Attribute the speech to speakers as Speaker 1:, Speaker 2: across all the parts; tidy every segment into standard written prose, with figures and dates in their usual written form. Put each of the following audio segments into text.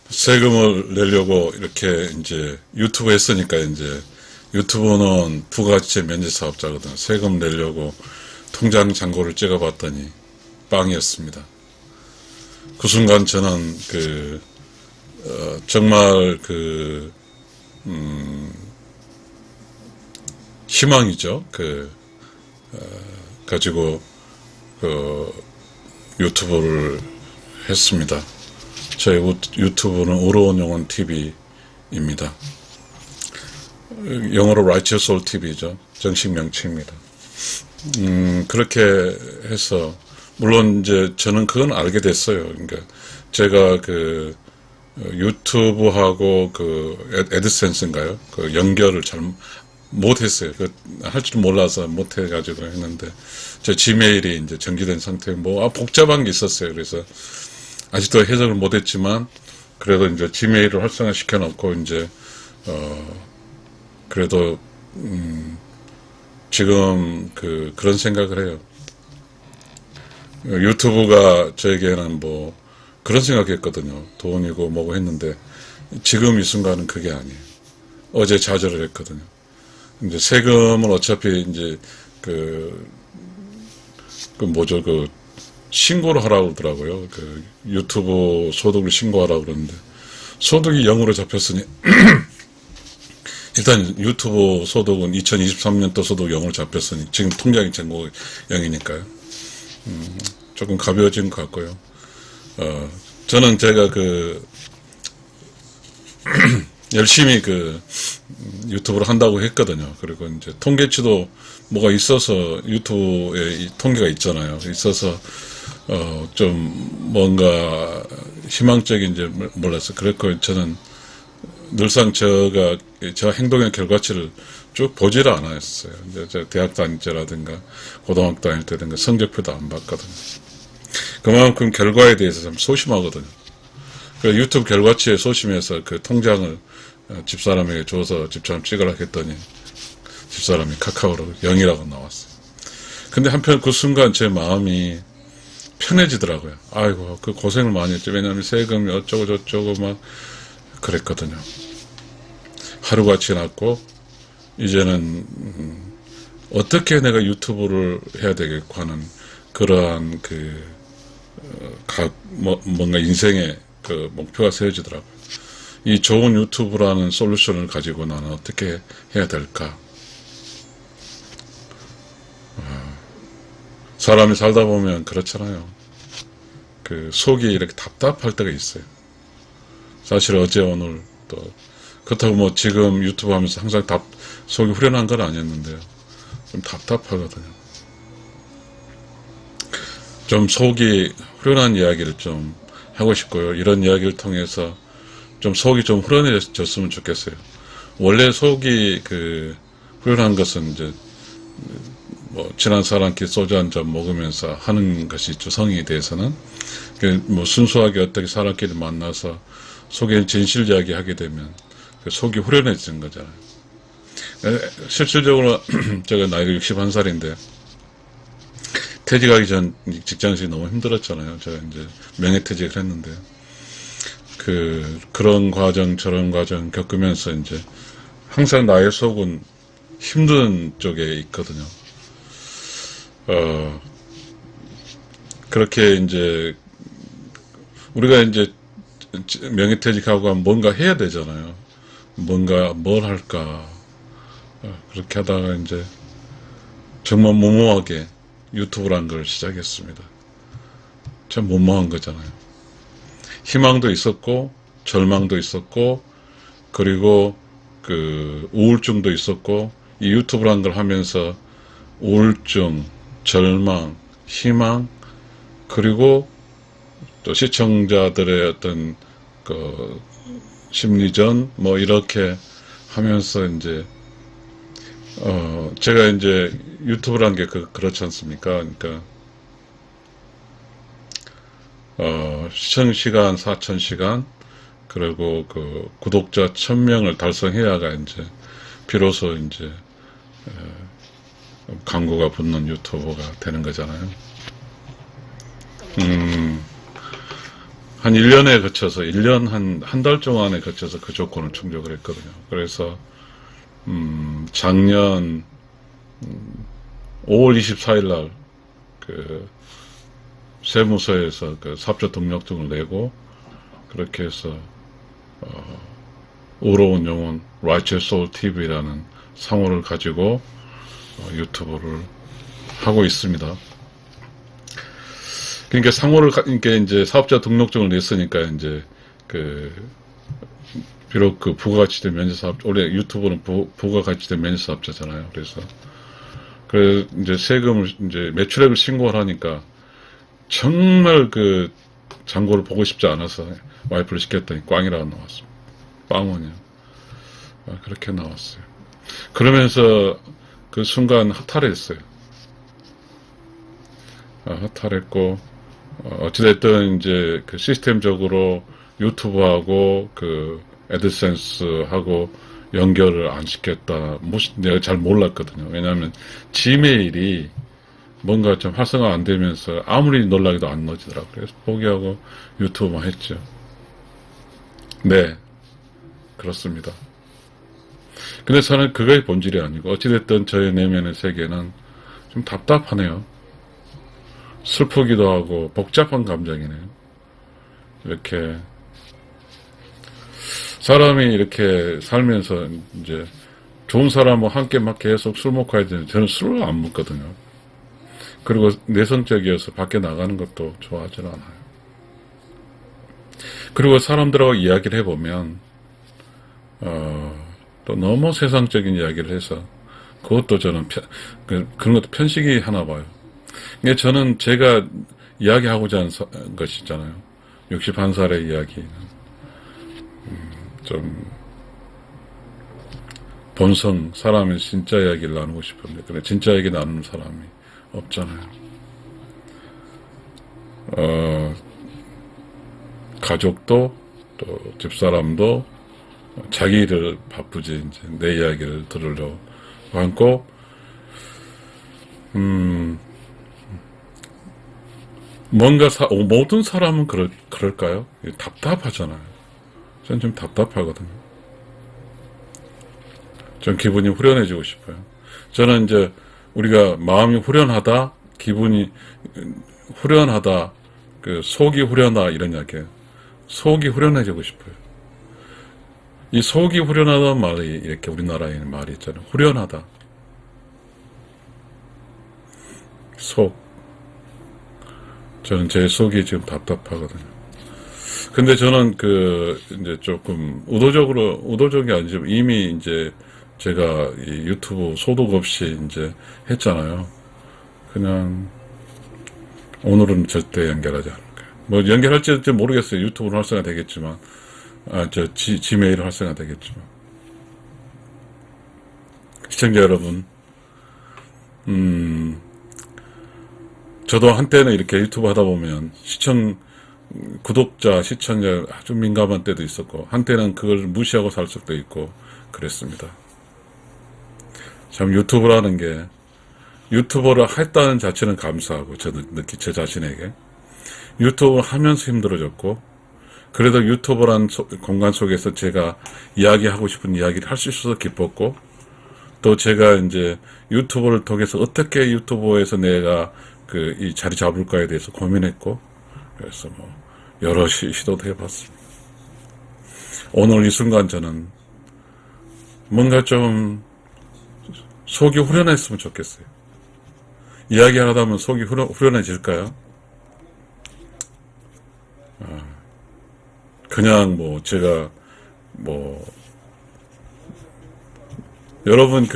Speaker 1: 세금을 내려고 이렇게 이제 유튜브 했으니까 이제 유튜브는 부가가치세 면제 사업자거든. 세금 내려고 통장 잔고를 찍어봤더니 빵이었습니다. 그 순간 저는 정말 희망이죠. 가지고 유튜브를 했습니다. 저희 유튜브는 의로운 영혼 TV입니다. 영어로 Righteous Soul TV죠. 정식 명칭입니다. 그렇게 해서, 물론 이제 저는 그건 알게 됐어요. 그러니까 제가 유튜브하고 애드센스인가요? 연결을 잘 못했어요. 할 줄 몰라서 못해가지고 했는데, 제 지메일이 이제 정지된 상태고, 복잡한 게 있었어요. 그래서 아직도 해석을 못했지만, 그래도 이제 지메일을 활성화 시켜놓고, 이제, 그래도, 지금 그런 생각을 해요. 유튜브가 저에게는 그런 생각했거든요. 돈이고 뭐고 했는데, 지금 이 순간은 그게 아니에요. 어제 좌절을 했거든요. 이제 세금은 어차피 이제 신고를 하라고 그러더라고요. 유튜브 소득을 신고하라고 그러는데, 소득이 0으로 잡혔으니, 일단 유튜브 소득은 2023년도 소득 0으로 잡혔으니, 지금 통장이 전부 0이니까요. 조금 가벼워진 것 같고요. 저는 제가 열심히 유튜브를 한다고 했거든요. 그리고 이제 통계치도 뭐가 있어서 유튜브에 이 통계가 있잖아요. 있어서, 좀 뭔가 희망적인지 몰랐어요. 그랬고 저는 늘상 저 행동의 결과치를 쭉 보지를 않았어요. 이제 저 대학 다닐 때라든가 고등학교 다닐 때든가 성적표도 안 봤거든요. 그만큼 결과에 대해서 좀 소심하거든요. 유튜브 결과치에 소심해서 통장을 집사람에게 줘서 집사람 찍으라 했더니 집사람이 카카오로 0이라고 나왔어요. 근데 한편 그 순간 제 마음이 편해지더라고요. 아이고, 고생을 많이 했죠. 왜냐하면 세금이 어쩌고 저쩌고 막 그랬거든요. 하루가 지났고, 이제는, 어떻게 내가 유튜브를 해야 되겠고 하는 그러한 뭔가 인생의 목표가 세워지더라고요. 이 좋은 유튜브라는 솔루션을 가지고 나는 어떻게 해야 될까? 사람이 살다 보면 그렇잖아요. 속이 이렇게 답답할 때가 있어요. 사실 어제 오늘 또 그렇다고 지금 유튜브 하면서 항상 속이 후련한 건 아니었는데요. 좀 답답하거든요. 좀 속이 후련한 이야기를 좀 하고 싶고요. 이런 이야기를 통해서 좀 속이 좀 후련해졌으면 좋겠어요. 원래 속이 후련한 것은 이제 친한 사람끼리 소주 한 잔 먹으면서 하는 것이 있죠. 성인에 대해서는. 순수하게 어떻게 사람끼리 만나서 속에 진실 이야기 하게 되면 속이 후련해지는 거잖아요. 실질적으로 제가 나이가 61살인데 퇴직하기 전 직장에서 너무 힘들었잖아요. 제가 이제 명예퇴직을 했는데 그런 과정 저런 과정 겪으면서 이제 항상 나의 속은 힘든 쪽에 있거든요. 그렇게 이제 우리가 이제 명예퇴직하고 뭔가 해야 되잖아요. 뭘 할까. 그렇게 하다가 이제 정말 무모하게 유튜브라는 걸 시작했습니다. 참 무모한 거잖아요. 희망도 있었고, 절망도 있었고, 그리고 우울증도 있었고, 이 유튜브라는 걸 하면서 우울증, 절망, 희망, 그리고 또 시청자들의 어떤 심리전 이렇게 하면서 이제 제가 이제 유튜브라는 게 그렇지 않습니까? 그러니까 시청시간 4,000시간 그리고 구독자 1,000명을 달성해야가 이제 비로소 이제 광고가 붙는 유튜버가 되는 거잖아요. 한 1년에 거쳐서, 1년 한 달 동안에 거쳐서 그 조건을 충족을 했거든요. 그래서, 작년 5월 24일 날, 세무서에서 사업자 등록증을 내고, 그렇게 해서, 의로운 영혼, Righteous Soul TV라는 상호를 가지고, 유튜브를 하고 있습니다. 그러니까 상호를, 그러니까 이제 사업자 등록증을 냈으니까, 이제, 비록 부가가치된 면제사업, 원래 유튜브는 부가가치된 면제사업자잖아요. 그래서 이제 세금을, 이제 매출액을 신고를 하니까, 정말 잔고를 보고 싶지 않아서 와이프를 시켰더니 꽝이라고 나왔습니다. 빵원이요. 그렇게 나왔어요. 그러면서 그 순간 허탈했어요. 허탈했고, 어찌됐든 이제 시스템적으로 유튜브하고 애드센스하고 연결을 안 시켰다. 내가 잘 몰랐거든요. 왜냐하면 지메일이 뭔가 좀 활성화 안 되면서 아무리 놀라기도 안 넣어지더라고요. 그래서 포기하고 유튜브만 했죠. 네, 그렇습니다. 근데 저는 그거의 본질이 아니고 어찌됐든 저의 내면의 세계는 좀 답답하네요. 슬프기도 하고 복잡한 감정이네요. 이렇게 사람이 이렇게 살면서 이제 좋은 사람과 함께 막 계속 술 먹고 해야 되는데 저는 술을 안 먹거든요. 그리고 내성적이어서 밖에 나가는 것도 좋아하지 않아요. 그리고 사람들하고 이야기를 해보면 또 너무 세상적인 이야기를 해서 그것도 저는 그런 것도 편식이 하나 봐요. 근데 저는 제가 이야기하고자 하는 것이 있잖아요. 61살의 이야기는 좀 본성, 사람의 진짜 이야기를 나누고 싶은데 그래 진짜 얘기 나누는 사람이 없잖아요. 가족도 또 집사람도 자기 일을 바쁘지 이제 내 이야기를 들으려고 하고 뭔가 모든 사람은 그럴까요? 답답하잖아요. 전 좀 답답하거든요. 전 기분이 후련해지고 싶어요. 저는 이제 우리가 마음이 후련하다, 기분이 후련하다, 속이 후련하다 이런 이야기예요. 속이 후련해지고 싶어요. 이 속이 후련하다는 말이 이렇게 우리나라에 있는 말이 있잖아요. 후련하다. 속. 저는 제 속이 지금 답답하거든요. 근데 저는 이제 조금 의도적이 아니지만 이미 이제 제가 이 유튜브 소득 없이 이제 했잖아요. 그냥 오늘은 절대 연결하지 않을 거예요. 뭐 연결할지 모르겠어요. 유튜브는 활성화 되겠지만, 지메일은 활성화 되겠지만. 시청자 여러분, 저도 한때는 이렇게 유튜브 하다 보면 구독자, 시청자 아주 민감한 때도 있었고, 한때는 그걸 무시하고 살 수도 있고, 그랬습니다. 참, 유튜브라는 게, 유튜버를 했다는 자체는 감사하고, 제 자신에게. 유튜브를 하면서 힘들어졌고, 그래도 유튜버란 공간 속에서 제가 이야기하고 싶은 이야기를 할 수 있어서 기뻤고, 또 제가 이제 유튜브를 통해서 어떻게 유튜브에서 내가 이 자리 잡을까에 대해서 고민했고, 그래서 여러 시도도 해봤습니다. 오늘 이 순간 저는 뭔가 좀 속이 후련했으면 좋겠어요. 이야기하다 보면 속이 후련해질까요? 그냥 제가 여러분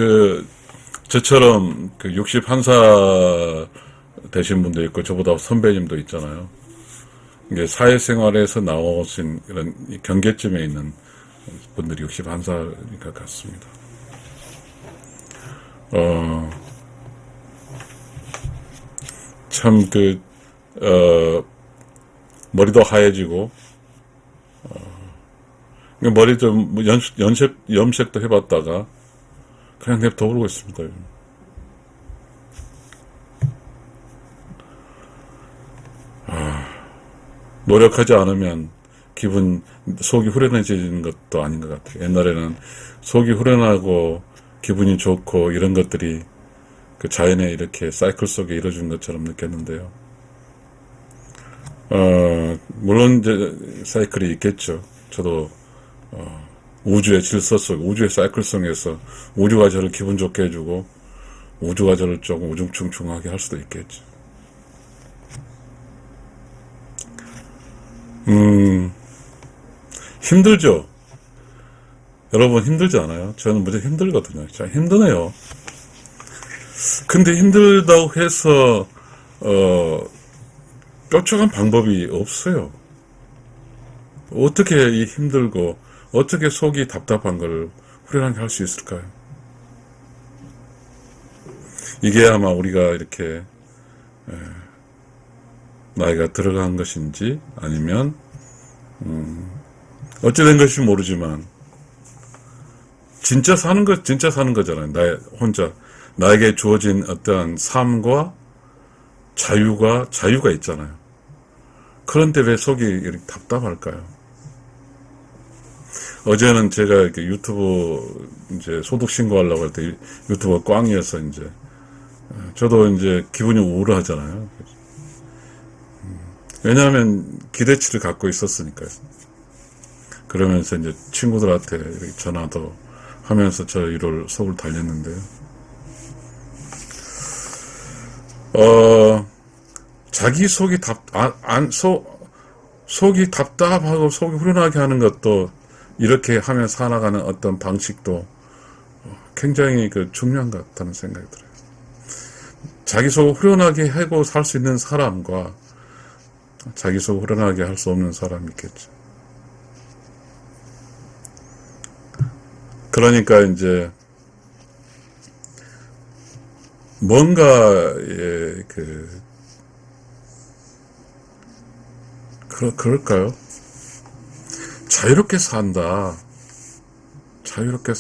Speaker 1: 저처럼 61살 되신 분도 있고 저보다 선배님도 있잖아요. 이게 사회생활에서 나오신 이런 경계점에 있는 분들이 61살인 것 같습니다. 참 머리도 하얘지고 머리 좀 염색도 해봤다가 그냥 냅둬 버리고 있습니다. 노력하지 않으면 속이 후련해지는 것도 아닌 것 같아요. 옛날에는 속이 후련하고 기분이 좋고 이런 것들이 그 자연의 이렇게 사이클 속에 이루어진 것처럼 느꼈는데요. 물론 이제 사이클이 있겠죠. 저도 우주의 질서 속, 우주의 사이클 속에서 우주가 저를 기분 좋게 해주고 우주가 저를 조금 우중충충하게 할 수도 있겠죠. 힘들죠. 여러분 힘들지 않아요? 저는 무척 힘들거든요. 진짜 힘드네요. 근데 힘들다고 해서 뾰족한 방법이 없어요. 어떻게 이 힘들고 어떻게 속이 답답한 걸 후련하게 할 수 있을까요? 이게 아마 우리가 이렇게 나이가 들어간 것인지 아니면 어찌된 것인지 모르지만 진짜 사는 거잖아요. 혼자 나에게 주어진 어떠한 삶과 자유가 있잖아요. 그런데 왜 속이 이렇게 답답할까요? 어제는 제가 이렇게 유튜브 이제 소득 신고하려고 할 때 유튜브가 꽝이어서 이제 저도 이제 기분이 우울하잖아요. 왜냐하면 기대치를 갖고 있었으니까요. 그러면서 이제 친구들한테 이렇게 전화도 하면서 저 이를 속을 달랬는데요. 자기 속이 속이 답답하고 속이 후련하게 하는 것도 이렇게 하며 살아가는 어떤 방식도 굉장히 중요한 것 같다는 생각이 들어요. 자기 속을 후련하게 하고 살 수 있는 사람과 자기 속을 후련하게 할 수 없는 사람이 있겠죠. 그러니까 이제 뭔가의 그럴까요? 자유롭게 산다. 자유롭게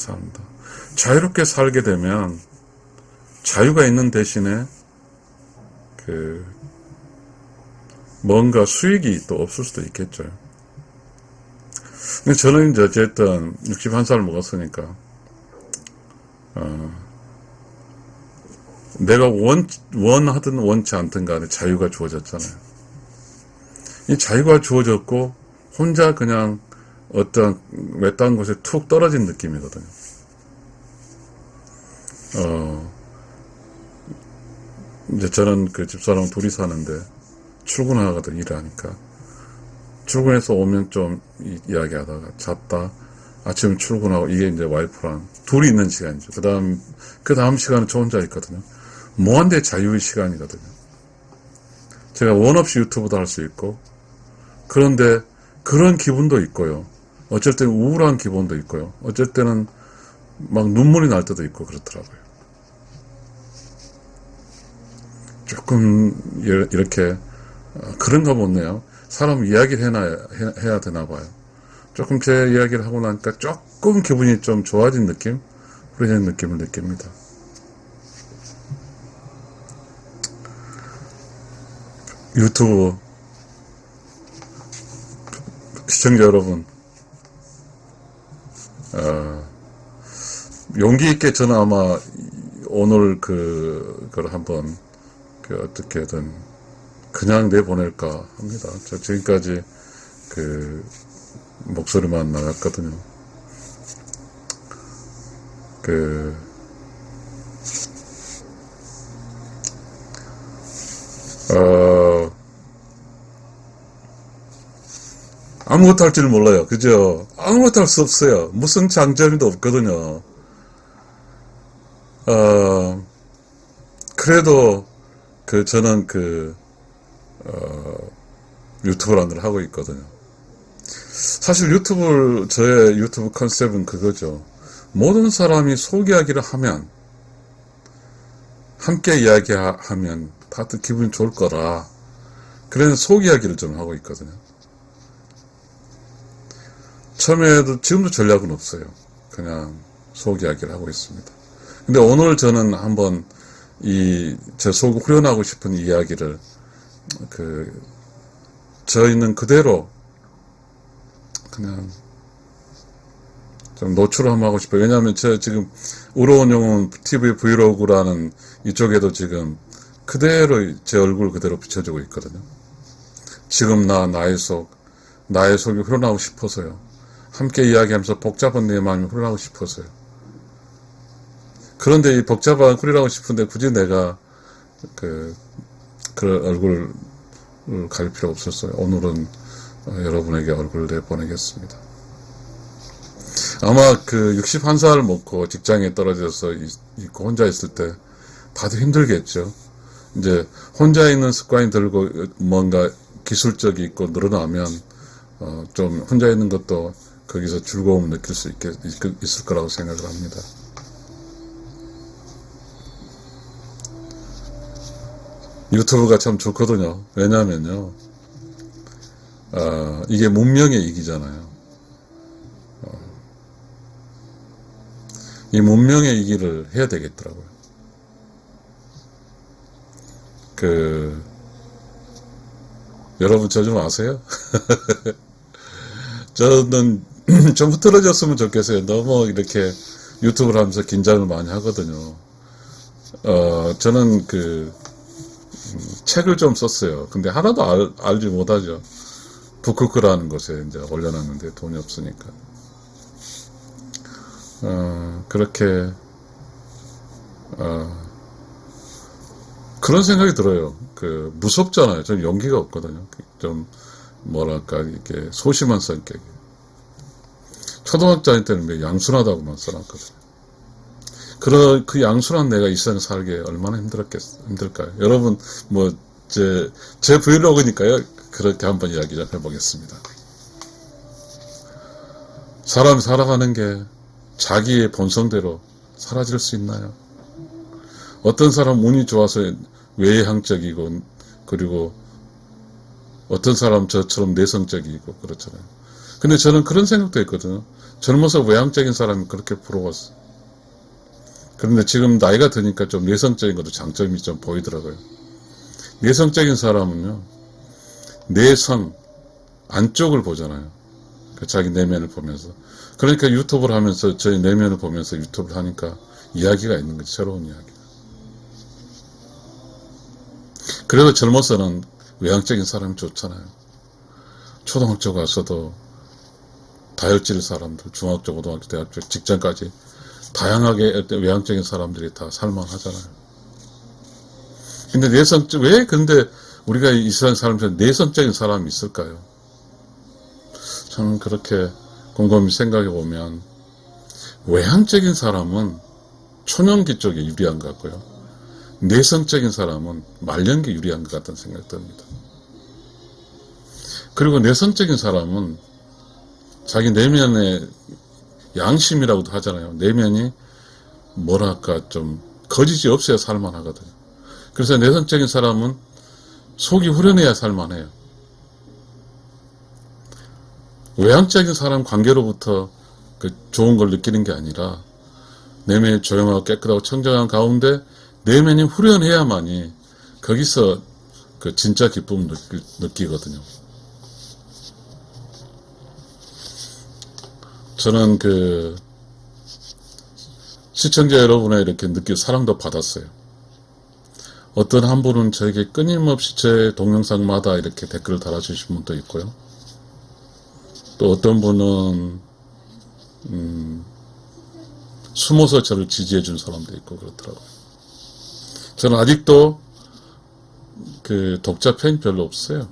Speaker 1: 살게 되면 자유가 있는 대신에 뭔가 수익이 또 없을 수도 있겠죠. 근데 저는 이제 어쨌든 61살 먹었으니까 내가 원하든 원치 않든 간에 자유가 주어졌잖아요. 이 자유가 주어졌고 혼자 그냥 어떤 외딴 곳에 툭 떨어진 느낌이거든요. 이제 저는 집사람 둘이 사는데 출근하거든, 일하니까. 출근해서 오면 좀 이야기하다가 잤다. 아침 출근하고 이게 이제 와이프랑 둘이 있는 시간이죠. 그 다음 시간은 저 혼자 있거든요. 무한대 자유의 시간이거든요. 제가 원 없이 유튜브도 할 수 있고, 그런데 그런 기분도 있고요. 어쩔 때는 우울한 기분도 있고요. 어쩔 때는 막 눈물이 날 때도 있고 그렇더라고요. 조금 이렇게 그런가 보네요. 사람 이야기를 해야 되나 봐요. 조금 제 이야기를 하고 나니까 조금 기분이 좀 좋아진 느낌? 그런 느낌을 느낍니다. 유튜브 시청자 여러분, 용기 있게 저는 아마 오늘 그걸 한번 어떻게든 그냥 내보낼까 합니다. 저 지금까지 목소리만 나갔거든요. 아무것도 할 줄 몰라요. 그죠? 아무것도 할 수 없어요. 무슨 장점도 없거든요. 그래도 저는 유튜브라는 걸 하고 있거든요. 사실 저의 유튜브 컨셉은 그거죠. 모든 사람이 속 이야기를 하면, 함께 이야기하면 다들 기분이 좋을 거라. 그래서 속 이야기를 좀 하고 있거든요. 처음에도, 지금도 전략은 없어요. 그냥 속 이야기를 하고 있습니다. 근데 오늘 저는 한번 제 속을 후련하고 싶은 이야기를 저 있는 그대로 그냥 좀 노출을 한번 하고 싶어요. 왜냐하면 제가 지금 우러운 영혼 TV 브이로그라는 이쪽에도 지금 그대로 제 얼굴 그대로 비춰주고 있거든요. 지금 나의 속이 흘러나오고 싶어서요. 함께 이야기하면서 복잡한 내 마음이 흘러나오고 싶어서요. 그런데 이 복잡한 흘러나오고 싶은데 굳이 내가 그 얼굴을 갈 필요 없었어요. 오늘은 여러분에게 얼굴을 내보내겠습니다. 아마 그 61살 먹고 직장에 떨어져서 있고 혼자 있을 때 다들 힘들겠죠. 이제 혼자 있는 습관이 들고 뭔가 기술적이 있고 늘어나면 좀 혼자 있는 것도 거기서 즐거움을 느낄 수 있을 거라고 생각을 합니다. 유튜브가 참 좋거든요. 왜냐면요, 이게 문명의 이기잖아요. 이 문명의 이기를 해야 되겠더라고요. 여러분 저 좀 아세요? 저는 좀 흐트러졌으면 좋겠어요. 너무 이렇게 유튜브를 하면서 긴장을 많이 하거든요. 저는 책을 좀 썼어요. 근데 하나도 알지 못하죠. 북크크라는 곳에 이제 올려놨는데 돈이 없으니까. 그렇게, 그런 생각이 들어요. 무섭잖아요. 좀 용기가 없거든요. 좀, 뭐랄까, 이렇게 소심한 성격이. 초등학생 때는 양순하다고만 써놨거든요. 그 양순한 내가 이 세상 살기에 얼마나 힘들까요? 여러분, 제 브이로그니까요. 그렇게 한번 이야기 좀 해보겠습니다. 사람이 살아가는 게 자기의 본성대로 사라질 수 있나요? 어떤 사람 운이 좋아서 외향적이고, 그리고 어떤 사람 저처럼 내성적이고 그렇잖아요. 근데 저는 그런 생각도 했거든요. 젊어서 외향적인 사람이 그렇게 부러웠어요. 그런데 지금 나이가 드니까 좀 내성적인 것도 장점이 좀 보이더라고요. 내성적인 사람은요, 내성, 안쪽을 보잖아요. 자기 내면을 보면서. 그러니까 유튜브를 하면서 저희 내면을 보면서 유튜브를 하니까 이야기가 있는 거죠. 새로운 이야기. 그래도 젊어서는 외향적인 사람이 좋잖아요. 초등학교 가서도 다혈질 사람들, 중학교, 고등학교, 대학교, 직장까지 다양하게 외향적인 사람들이 다 살만하잖아요. 근데 왜 근데 우리가 이 세상 사람들 내성적인 사람이 있을까요? 저는 그렇게 곰곰이 생각해 보면 외향적인 사람은 초년기 쪽에 유리한 것 같고요. 내성적인 사람은 말년기에 유리한 것 같다는 생각이 듭니다. 그리고 내성적인 사람은 자기 내면의 양심이라고도 하잖아요. 내면이 뭐랄까 좀 거짓이 없어야 살만하거든요. 그래서 내성적인 사람은 속이 후련해야 살만해요. 외향적인 사람 관계로부터 좋은 걸 느끼는 게 아니라 내면이 조용하고 깨끗하고 청정한 가운데 내면이 후련해야만이 거기서 진짜 기쁨을 느끼거든요. 저는 시청자 여러분의 이렇게 사랑도 받았어요. 어떤 한 분은 저에게 끊임없이 제 동영상마다 이렇게 댓글을 달아주신 분도 있고요. 또 어떤 분은 숨어서 저를 지지해준 사람도 있고 그렇더라고요. 저는 아직도 독자 팬이 별로 없어요.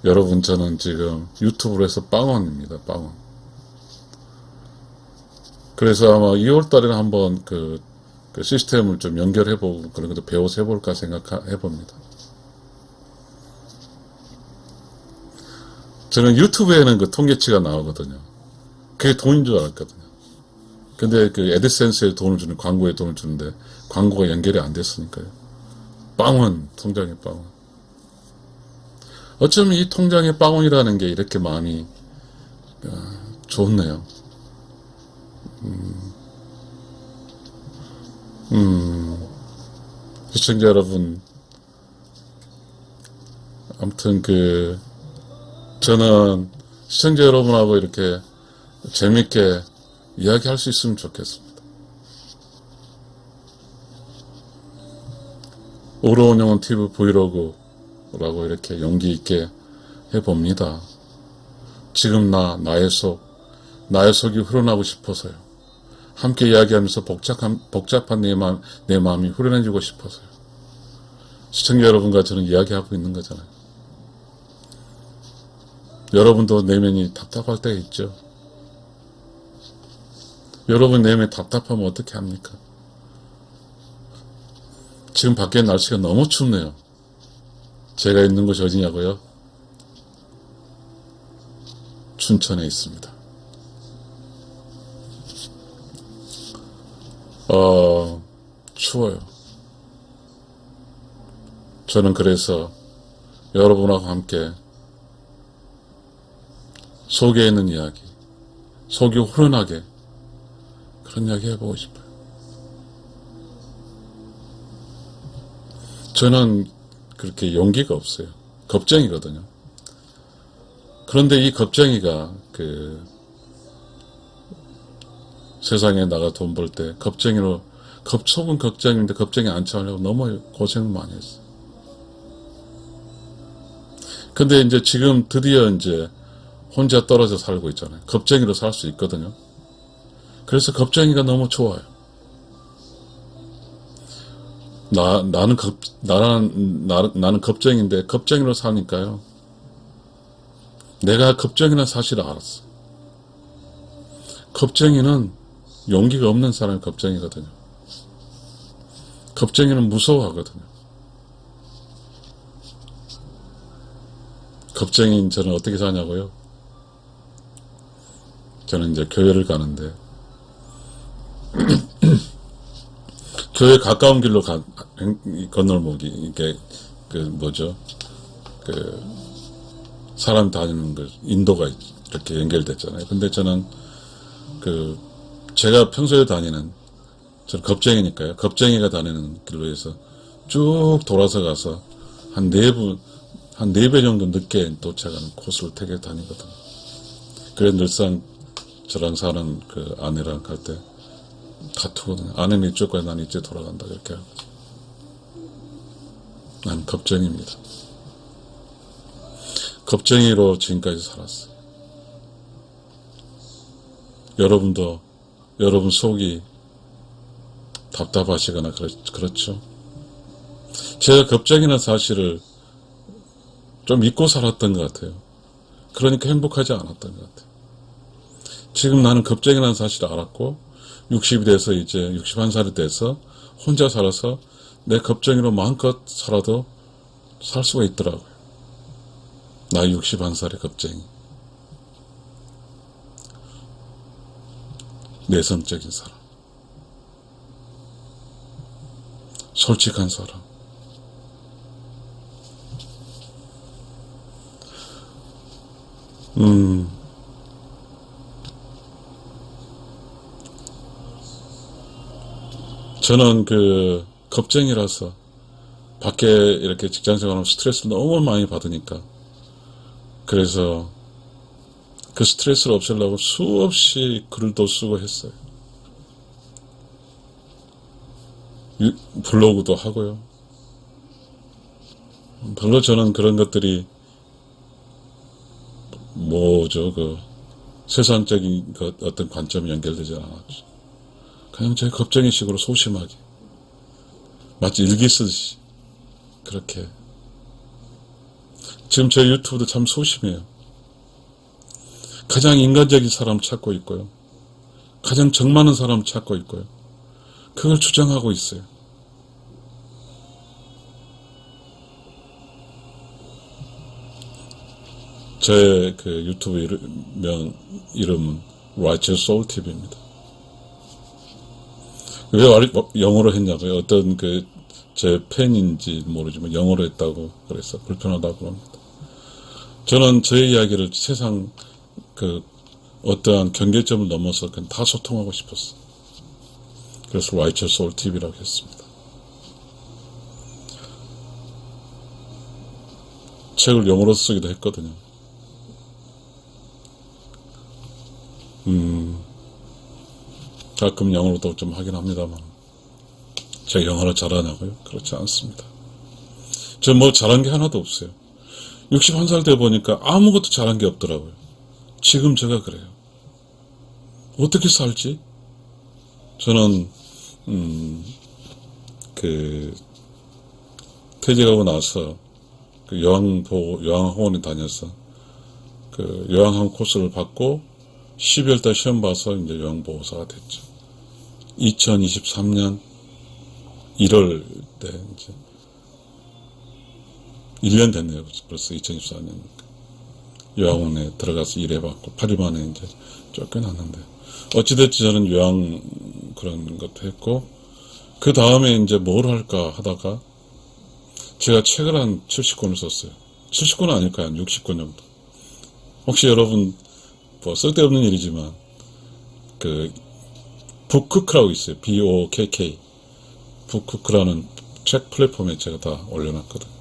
Speaker 1: 여러분, 저는 지금 유튜브로 해서 빵원입니다. 빵원. 그래서 아마 2월 달에는 한번 그 시스템을 좀 연결해보고 그런 것도 배워서 해볼까 생각해봅니다. 저는 유튜브에는 통계치가 나오거든요. 그게 돈인 줄 알았거든요. 근데 애드센스에 돈을 주는, 광고에 돈을 주는데 광고가 연결이 안 됐으니까요. 빵원, 통장의 빵원. 어쩌면 이 통장의 빵원이라는 게 이렇게 마음이 좋네요. 시청자 여러분, 아무튼 저는 시청자 여러분하고 이렇게 재밌게 이야기할 수 있으면 좋겠습니다. 오로운영은 TV 브이로그라고 이렇게 용기 있게 해봅니다. 지금 나의 속이 후련하고 싶어서요. 함께 이야기하면서 복잡한 내 마음이 후련해지고 싶어서요. 시청자 여러분과 저는 이야기하고 있는 거잖아요. 여러분도 내면이 답답할 때가 있죠. 여러분 내면이 답답하면 어떻게 합니까? 지금 밖에 날씨가 너무 춥네요. 제가 있는 곳이 어디냐고요? 춘천에 있습니다. 추워요. 저는 그래서 여러분하고 함께 속에 있는 이야기, 속이 후련하게 그런 이야기 해보고 싶어요. 저는 그렇게 용기가 없어요. 겁쟁이거든요. 그런데 이 겁쟁이가 세상에 나가 돈 벌 때 속은 겁쟁이인데 겁쟁이 안 참으려고 너무 고생을 많이 했어요. 근데 이제 지금 드디어 이제 혼자 떨어져 살고 있잖아요. 겁쟁이로 살 수 있거든요. 그래서 겁쟁이가 너무 좋아요. 나는 겁쟁인데 겁쟁이로 사니까요. 내가 겁쟁이라는 사실을 알았어. 겁쟁이는 용기가 없는 사람이 겁쟁이거든요. 겁쟁이는 무서워하거든요. 겁쟁이인 저는 어떻게 사냐고요? 저는 이제 교회를 가는데 교회 가까운 길로 건널목이 이게 사람 다니는 인도가 이렇게 연결됐잖아요. 근데 저는 제가 평소에 저는 겁쟁이니까요. 겁쟁이가 다니는 길로 해서 쭉 돌아서 가서 한 4배 정도 늦게 도착하는 코스를 되게 다니거든요. 그래 늘상 저랑 사는 아내랑 갈 때 다투거든요. 아내는 이쪽 가야 난 이쪽 돌아간다 이렇게 하고. 난 겁쟁이입니다. 겁쟁이로 지금까지 살았어요. 여러분도 여러분 속이 답답하시거나 그렇죠. 제가 겁쟁이라는 사실을 좀 잊고 살았던 것 같아요. 그러니까 행복하지 않았던 것 같아요. 지금 나는 겁쟁이라는 사실을 알았고 60이 돼서 이제 61살이 돼서 혼자 살아서 내 겁쟁이로 마음껏 살아도 살 수가 있더라고요. 나 61살의 겁쟁이. 내성적인 사람. 솔직한 사람. 저는 겁쟁이라서 밖에 이렇게 직장 생활하면 스트레스를 너무 많이 받으니까 그래서 그 스트레스를 없애려고 수없이 글도 쓰고 했어요. 블로그도 하고요. 별로 저는 그런 것들이 세상적인 어떤 관점이 연결되지 않았죠. 그냥 제 겁쟁이식으로 소심하게 마치 일기 쓰듯이 그렇게. 지금 제 유튜브도 참 소심해요. 가장 인간적인 사람 찾고 있고요. 가장 정 많은 사람 찾고 있고요. 그걸 주장하고 있어요. 제 유튜브 이름은 Righteous Soul TV입니다. 왜 영어로 했냐고요? 어떤 제 팬인지 모르지만 영어로 했다고 그래서 불편하다고 합니다. 저는 제 이야기를 세상 어떠한 경계점을 넘어서 그냥 다 소통하고 싶었어요. 그래서 Righteous Soul TV라고 했습니다. 책을 영어로 쓰기도 했거든요. 가끔 영어로도 좀 하긴 합니다만, 제가 영어를 잘하냐고요? 그렇지 않습니다. 저 뭐 잘한 게 하나도 없어요. 61살 돼 보니까 아무것도 잘한 게 없더라고요. 지금 제가 그래요. 어떻게 살지? 저는, 퇴직하고 나서, 요양학원에 다녀서, 요양학원 코스를 받고, 12월달 시험 봐서 이제 요양보호사가 됐죠. 2023년 1월 때 이제 1년 됐네요. 벌써 2024년. 요양원에 들어가서 일해봤고 8일 만에 이제 쫓겨났는데 어찌됐지 저는 요양 그런 것도 했고 그 다음에 이제 뭘 할까 하다가 제가 책을 한 70권을 썼어요. 70권은 아닐까요? 한 60권 정도. 혹시 여러분 뭐 쓸데없는 일이지만 북크크라고 있어요. BOKK 북크크라는 책 플랫폼에 제가 다 올려놨거든요.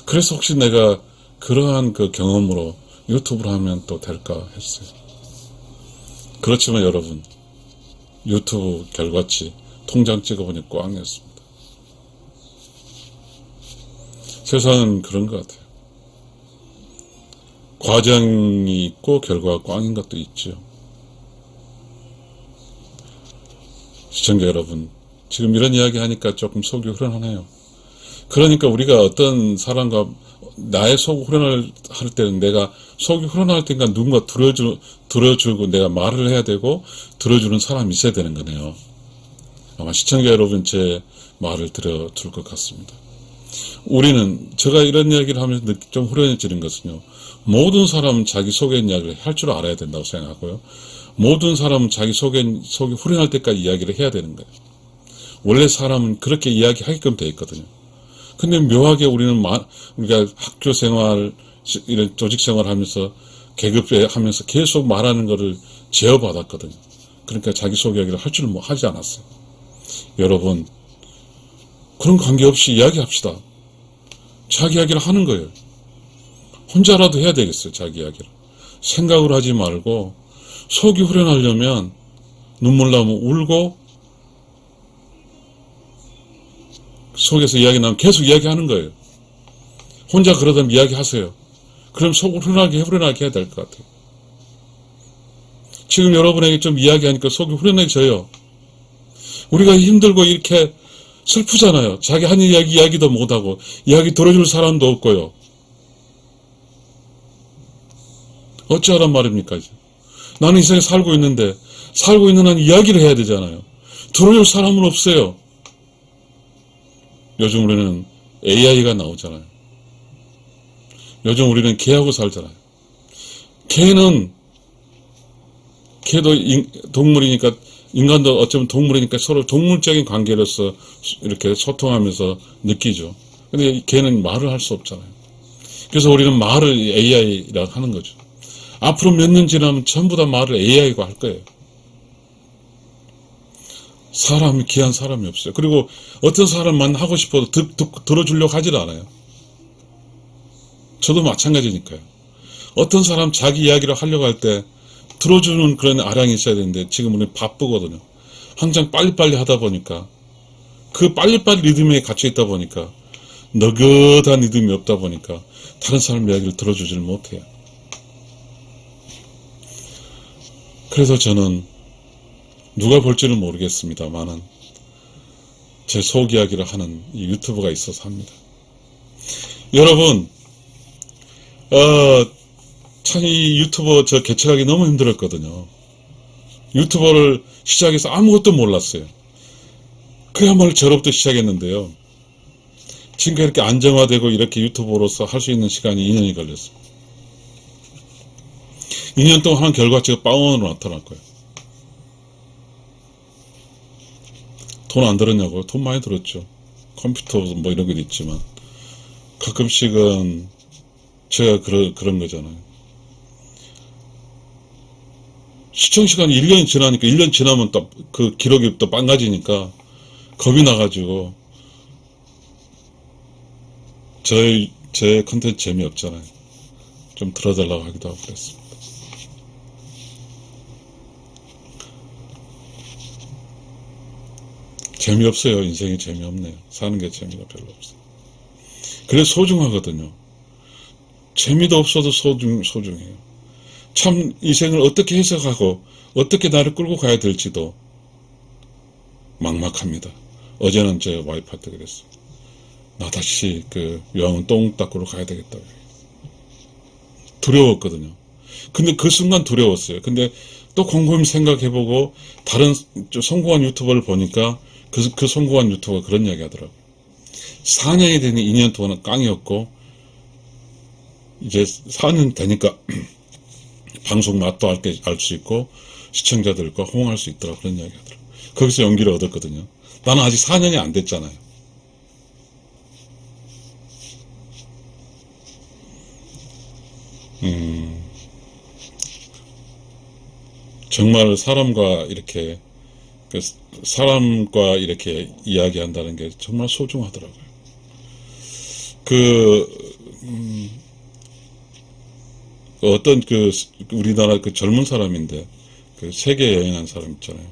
Speaker 1: 그래서 혹시 내가 그러한 그 경험으로 유튜브를 하면 또 될까 했어요. 그렇지만 여러분 유튜브 결과치 통장 찍어보니 꽝이었습니다. 세상은 그런 것 같아요. 과정이 있고 결과가 꽝인 것도 있죠. 시청자 여러분, 지금 이런 이야기 하니까 조금 속이 후련하네요. 그러니까 우리가 어떤 사람과 나의 속 후련할 때는 내가 속이 후련할 때니까 누군가 들어주고 내가 말을 해야 되고 들어주는 사람이 있어야 되는 거네요. 아마 시청자 여러분 제 말을 들어줄 것 같습니다. 우리는 제가 이런 이야기를 하면서 좀 후련해지는 것은요. 모든 사람은 자기 속의 이야기를 할 줄 알아야 된다고 생각하고요. 모든 사람은 자기 속이 후련할 때까지 이야기를 해야 되는 거예요. 원래 사람은 그렇게 이야기하게끔 되어 있거든요. 근데 묘하게 우리가 학교 생활, 이런 조직 생활 하면서 계급에 하면서 계속 말하는 거를 제어받았거든요. 그러니까 자기 속 이야기를 할 줄 하지 않았어요. 여러분, 그런 관계없이 이야기합시다. 자기 이야기를 하는 거예요. 혼자라도 해야 되겠어요. 자기 이야기를. 생각을 하지 말고 속이 후련하려면 눈물 나면 울고 속에서 이야기 나면 계속 이야기하는 거예요. 혼자 그러다면 이야기하세요. 그럼 속을 후련하게 해야 될 것 같아요. 지금 여러분에게 좀 이야기하니까 속이 후련해져요. 우리가 힘들고 이렇게 슬프잖아요. 자기 한 이야기도 못하고 이야기 들어줄 사람도 없고요. 어찌하란 말입니까? 이제. 나는 이 세상에 살고 있는데 살고 있는 한 이야기를 해야 되잖아요. 들어줄 사람은 없어요. 요즘 우리는 AI가 나오잖아요. 요즘 우리는 개하고 살잖아요. 개도 동물이니까 인간도 어쩌면 동물이니까 서로 동물적인 관계로서 이렇게 소통하면서 느끼죠. 근데 개는 말을 할 수 없잖아요. 그래서 우리는 말을 AI라고 하는 거죠. 앞으로 몇 년 지나면 전부 다 말을 AI가 할 거예요. 귀한 사람이 없어요. 그리고 어떤 사람만 하고 싶어도 들어주려고 하질 않아요. 저도 마찬가지니까요. 어떤 사람 자기 이야기를 하려고 할 때 들어주는 그런 아량이 있어야 되는데 지금 우리는 바쁘거든요. 항상 빨리빨리 하다 보니까 그 빨리빨리 리듬에 갇혀 있다 보니까 너긋한 리듬이 없다 보니까 다른 사람 이야기를 들어주지를 못해요. 그래서 저는 누가 볼지는 모르겠습니다만은 제 속 이야기를 하는 이 유튜브가 있어서 합니다. 여러분, 참 이 유튜버 저 개척하기 너무 힘들었거든요. 유튜버를 시작해서 아무것도 몰랐어요. 그야말로 저로부터 시작했는데요. 지금까지 이렇게 안정화되고 이렇게 유튜버로서 할 수 있는 시간이 2년이 걸렸어요. 2년 동안 한 결과치가 빵원으로 나타날 거예요. 돈 안 들었냐고요? 돈 많이 들었죠. 컴퓨터 뭐 이런 것도 있지만 가끔씩은 제가 그런 거잖아요. 시청시간이 1년이 지나니까 1년 지나면 또 그 기록이 또 겁이 나가지고 제 컨텐츠 재미없잖아요. 좀 들어달라고 하기도 하고 그랬습니다. 재미없어요. 인생이 재미없네요. 사는 게 재미가 별로 없어요. 그래서 소중하거든요. 재미도 없어도 소중해요. 참 인생을 어떻게 해석하고 어떻게 나를 끌고 가야 될지도 막막합니다. 어제는 제 와이프한테 그랬어요. 나 다시 그 요양원 똥 닦으러 가야 되겠다고. 두려웠거든요. 근데 그 순간 두려웠어요. 근데 또 곰곰이 생각해보고 다른 좀 성공한 유튜버를 보니까 그 성공한 유튜버가 그런 이야기 하더라고요. 4년이 되니 2년 동안은 깡이었고 이제 4년 되니까 방송 맛도 알 수 있고 시청자들과 호응할 수 있더라 그런 이야기 하더라고요. 거기서 용기를 얻었거든요. 나는 아직 4년이 안 됐잖아요. 정말 사람과 이렇게 이야기한다는 게 정말 소중하더라고요. 어떤 우리나라 젊은 사람인데 세계 여행한 사람 있잖아요.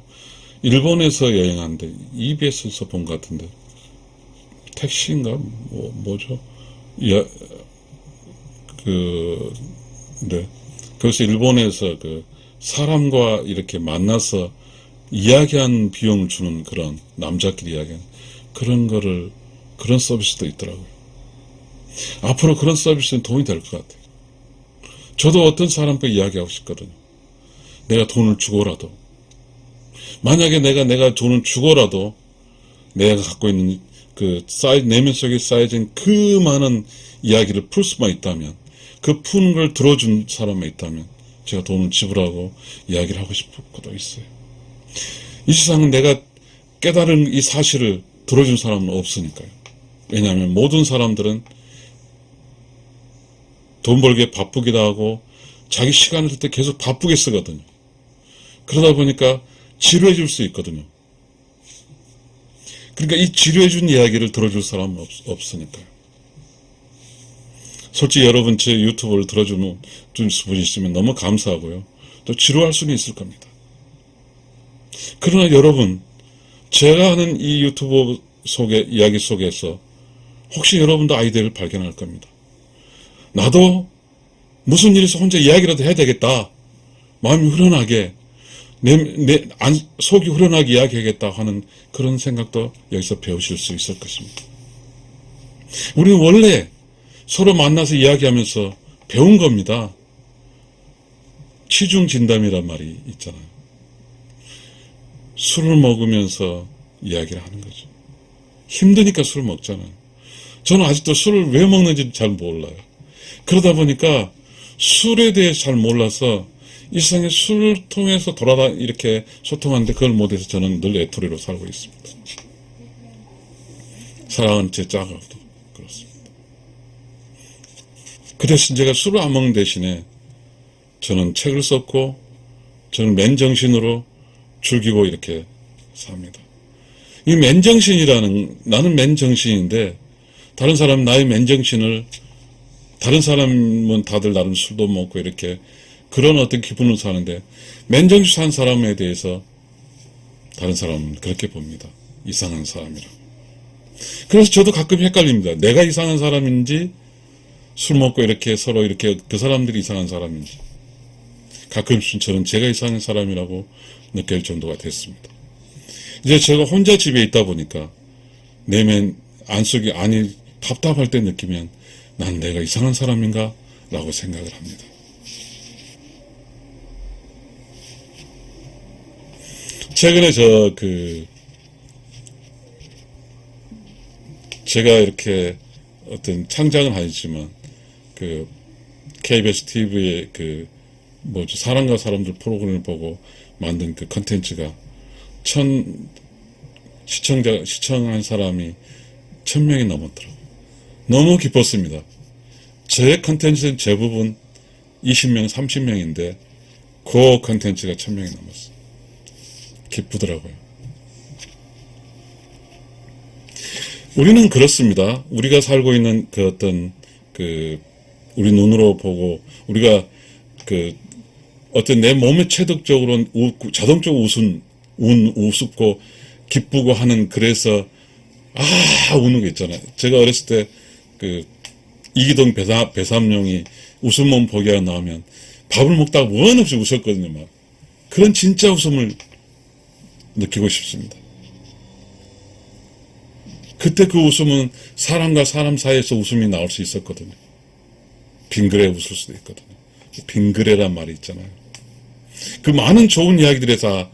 Speaker 1: 일본에서 여행하는데 EBS에서 본 것 같은데 택시인가 뭐죠? 네. 그래서 일본에서 사람과 이렇게 만나서 이야기한 비용을 주는 그런 남자끼리 이야기하는 그런 서비스도 있더라고요. 앞으로 그런 서비스는 도움이 될 것 같아요. 저도 어떤 사람과 이야기하고 싶거든요. 내가 돈을 주고라도. 만약에 내가 돈을 주고라도 내가 갖고 있는 내면 속에 쌓여진 그 많은 이야기를 풀 수만 있다면, 그 푸는 걸 들어준 사람만 있다면, 제가 돈을 지불하고 이야기를 하고 싶을 것도 있어요. 이 세상은 내가 깨달은 이 사실을 들어준 사람은 없으니까요. 왜냐하면 모든 사람들은 돈 벌기에 바쁘기도 하고 자기 시간을 쓸 때 계속 바쁘게 쓰거든요. 그러다 보니까 지루해 줄 수 있거든요. 그러니까 이 지루해 준 이야기를 들어줄 사람은 없으니까요. 솔직히 여러분 제 유튜브를 들어주는 분이 있으면 너무 감사하고요. 또 지루할 수는 있을 겁니다. 그러나 여러분, 제가 하는 이 유튜브 이야기 속에서 혹시 여러분도 아이디어를 발견할 겁니다. 나도 무슨 일이 있어 혼자 이야기라도 해야 되겠다. 마음이 후련하게, 속이 후련하게 이야기하겠다 하는 그런 생각도 여기서 배우실 수 있을 것입니다. 우리는 원래 서로 만나서 이야기하면서 배운 겁니다. 취중진담이란 말이 있잖아요. 술을 먹으면서 이야기를 하는 거죠. 힘드니까 술을 먹잖아요. 저는 아직도 술을 왜 먹는지 잘 몰라요. 그러다 보니까 술에 대해 잘 몰라서 이 세상에 술을 통해서 이렇게 소통하는데 그걸 못해서 저는 늘 애토리로 살고 있습니다. 사랑하는 제 짝하고도 그렇습니다. 그 대신 제가 술을 안 먹는 대신에 저는 책을 썼고 저는 맨정신으로 즐기고 이렇게 삽니다. 이 나는 맨정신인데 다른 사람은 나의 맨정신을 다른 사람은 다들 나름 술도 먹고 이렇게 그런 어떤 기분을 사는데 맨정신 산 사람에 대해서 다른 사람은 그렇게 봅니다. 이상한 사람이라고. 그래서 저도 가끔 헷갈립니다. 내가 이상한 사람인지 술 먹고 이렇게 서로 이렇게 그 사람들이 이상한 사람인지 가끔씩 저는 제가 이상한 사람이라고 느낄 정도가 됐습니다. 이제 제가 혼자 집에 있다 보니까 내면 안속이 답답할 때 느끼면 난 내가 이상한 사람인가? 라고 생각을 합니다. 최근에 제가 이렇게 어떤 창작은 아니지만 KBS TV에 사람과 사람들 프로그램을 보고 만든 그 컨텐츠가 시청한 사람이 1000명이 넘었더라고요. 너무 기뻤습니다. 제 컨텐츠는 대부분 20명, 30명인데 그 컨텐츠가 1000명이 넘었어요. 기쁘더라고요. 우리는 그렇습니다. 우리가 살고 있는 우리 눈으로 보고, 우리가 어떤 내 몸의 체득적으로는 자동적으로 우습고, 기쁘고 하는, 그래서, 우는 거 있잖아요. 제가 어렸을 때, 이기동 배삼룡이 웃음몸 보기가 나오면, 밥을 먹다가 원 없이 웃었거든요, 막. 그런 진짜 웃음을 느끼고 싶습니다. 그때 그 웃음은 사람과 사람 사이에서 웃음이 나올 수 있었거든요. 빙그레 웃을 수도 있거든요. 빙그레란 말이 있잖아요. 그 많은 좋은 이야기들에 다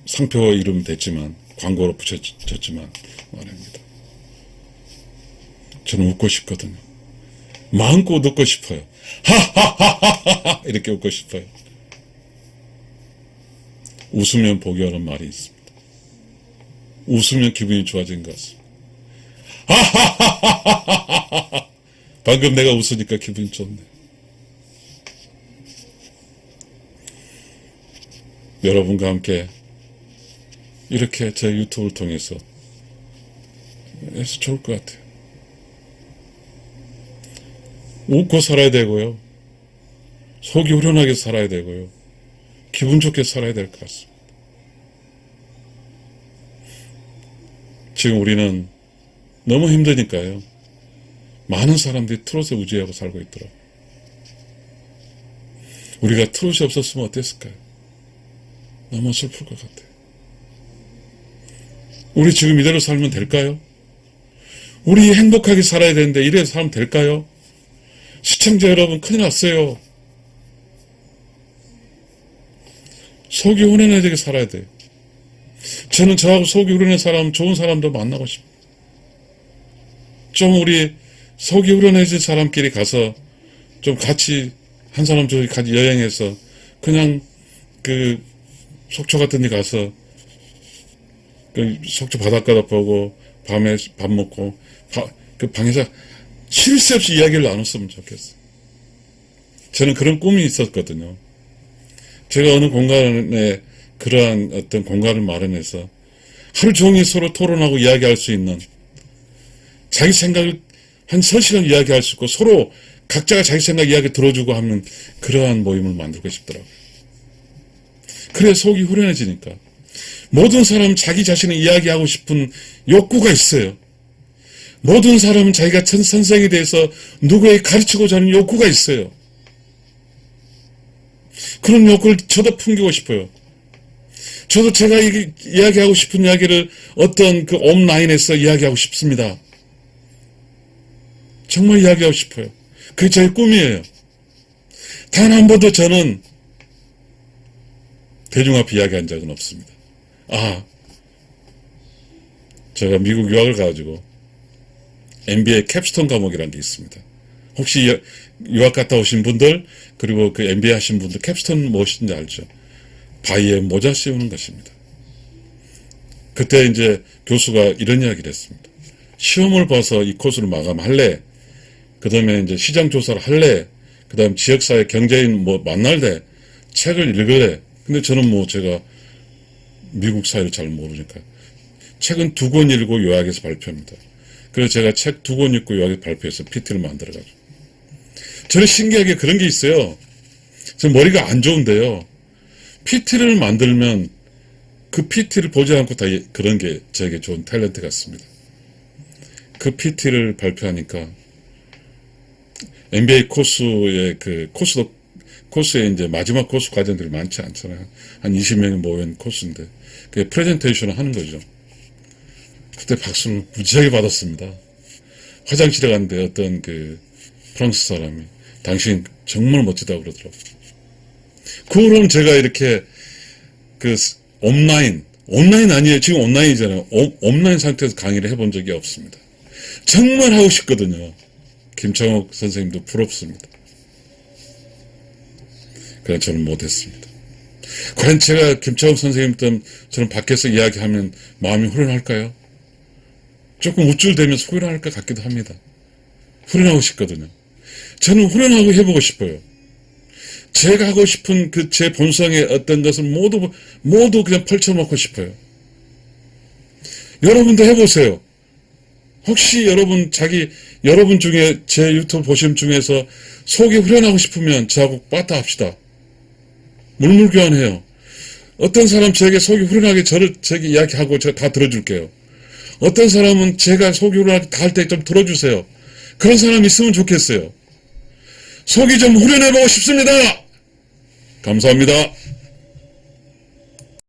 Speaker 1: 상표 이름 됐지만, 광고로 붙여졌지만 말입니다. 저는 웃고 싶거든요. 마음껏 웃고 싶어요. 하하하하하 이렇게 웃고 싶어요. 웃으면 보기 어려운 말이 있습니다. 웃으면 기분이 좋아진 것 같습니다. 하하하하하하 방금 내가 웃으니까 기분이 좋네. 여러분과 함께 이렇게 제 유튜브를 통해서 해서 좋을 것 같아요. 웃고 살아야 되고요. 속이 후련하게 살아야 되고요. 기분 좋게 살아야 될 것 같습니다. 지금 우리는 너무 힘드니까요. 많은 사람들이 트롯에 우지하고 살고 있더라고요. 우리가 트롯이 없었으면 어땠을까요? 너무 슬플 것 같아요. 우리 지금 이대로 살면 될까요? 우리 행복하게 살아야 되는데 이래서 살면 될까요? 시청자 여러분 큰일 났어요. 속이 후련해지게 살아야 돼요. 저는 저하고 속이 후련한 사람, 좋은 사람도 만나고 싶어요. 좀 우리 속이 후련해진 사람끼리 가서 좀 같이 한 사람 저기 같이 여행해서 그냥 속초 같은 데 가서 속초 바닷가도 보고 밤에 밥 먹고 그 방에서 쉴 새 없이 이야기를 나눴으면 좋겠어요. 저는 그런 꿈이 있었거든요. 제가 어느 공간에 그러한 어떤 공간을 마련해서 하루 종일 서로 토론하고 이야기할 수 있는, 자기 생각을 한 3시간 이야기할 수 있고 서로 각자가 자기 생각 이야기 들어주고 하는 그러한 모임을 만들고 싶더라고요. 그래 속이 후련해지니까. 모든 사람은 자기 자신을 이야기하고 싶은 욕구가 있어요. 모든 사람은 자기가 선생에 대해서 누구에게 가르치고자 하는 욕구가 있어요. 그런 욕구를 저도 풍기고 싶어요. 저도 제가 이야기하고 싶은 이야기를 어떤 온라인에서 이야기하고 싶습니다. 정말 이야기하고 싶어요. 그게 제 꿈이에요. 단 한 번도 저는 대중 앞에 이야기한 적은 없습니다. 제가 미국 유학을 가가지고 MBA 캡스톤 과목이라는 게 있습니다. 혹시 유학 갔다 오신 분들, 그리고 그 MBA 하신 분들 캡스톤 무엇인지 알죠? 바위에 모자 씌우는 것입니다. 그때 이제 교수가 이런 이야기를 했습니다. 시험을 봐서 이 코스를 마감할래? 그 다음에 이제 시장 조사를 할래? 그 다음 지역사회 경제인 만날래? 책을 읽을래? 근데 저는 제가 미국 사회를 잘 모르니까 책은 2권 읽고 요약해서 발표합니다. 그래서 제가 책 2권 읽고 요약해서 발표해서 PT를 만들어가지고. 저는 신기하게 그런 게 있어요. 저 머리가 안 좋은데요. PT를 만들면 그 PT를 보지 않고 다 그런 게 저에게 좋은 탤런트 같습니다. 그 PT를 발표하니까 MBA 코스의 코스에 이제 마지막 코스 과정들이 많지 않잖아요. 한 20명이 모인 코스인데, 그 프레젠테이션을 하는 거죠. 그때 박수를 무지하게 받았습니다. 화장실에 갔는데 어떤 프랑스 사람이 당신 정말 멋지다고 그러더라고요. 그 후로는 제가 이렇게 온라인 아니에요. 지금 온라인이잖아요. 온라인 상태에서 강의를 해본 적이 없습니다. 정말 하고 싶거든요. 김창옥 선생님도 부럽습니다. 그냥 저는 못했습니다. 과연 제가 김창옥 선생님도 저는 밖에서 이야기하면 마음이 후련할까요? 조금 우쭐대면서 후련할 것 같기도 합니다. 후련하고 싶거든요. 저는 후련하고 해보고 싶어요. 제가 하고 싶은 제 본성의 어떤 것을 모두 그냥 펼쳐놓고 싶어요. 여러분도 해보세요. 혹시 여러분 중에 제 유튜브 보신 중에서 속이 후련하고 싶으면 저하고 빠따 합시다. 물물교환해요. 어떤 사람 저에게 속이 후련하게 제게 이야기하고 제가 다 들어줄게요. 어떤 사람은 제가 속이 후련하게 다 할 때 좀 들어주세요. 그런 사람이 있으면 좋겠어요. 속이 좀 후련해보고 싶습니다. 감사합니다.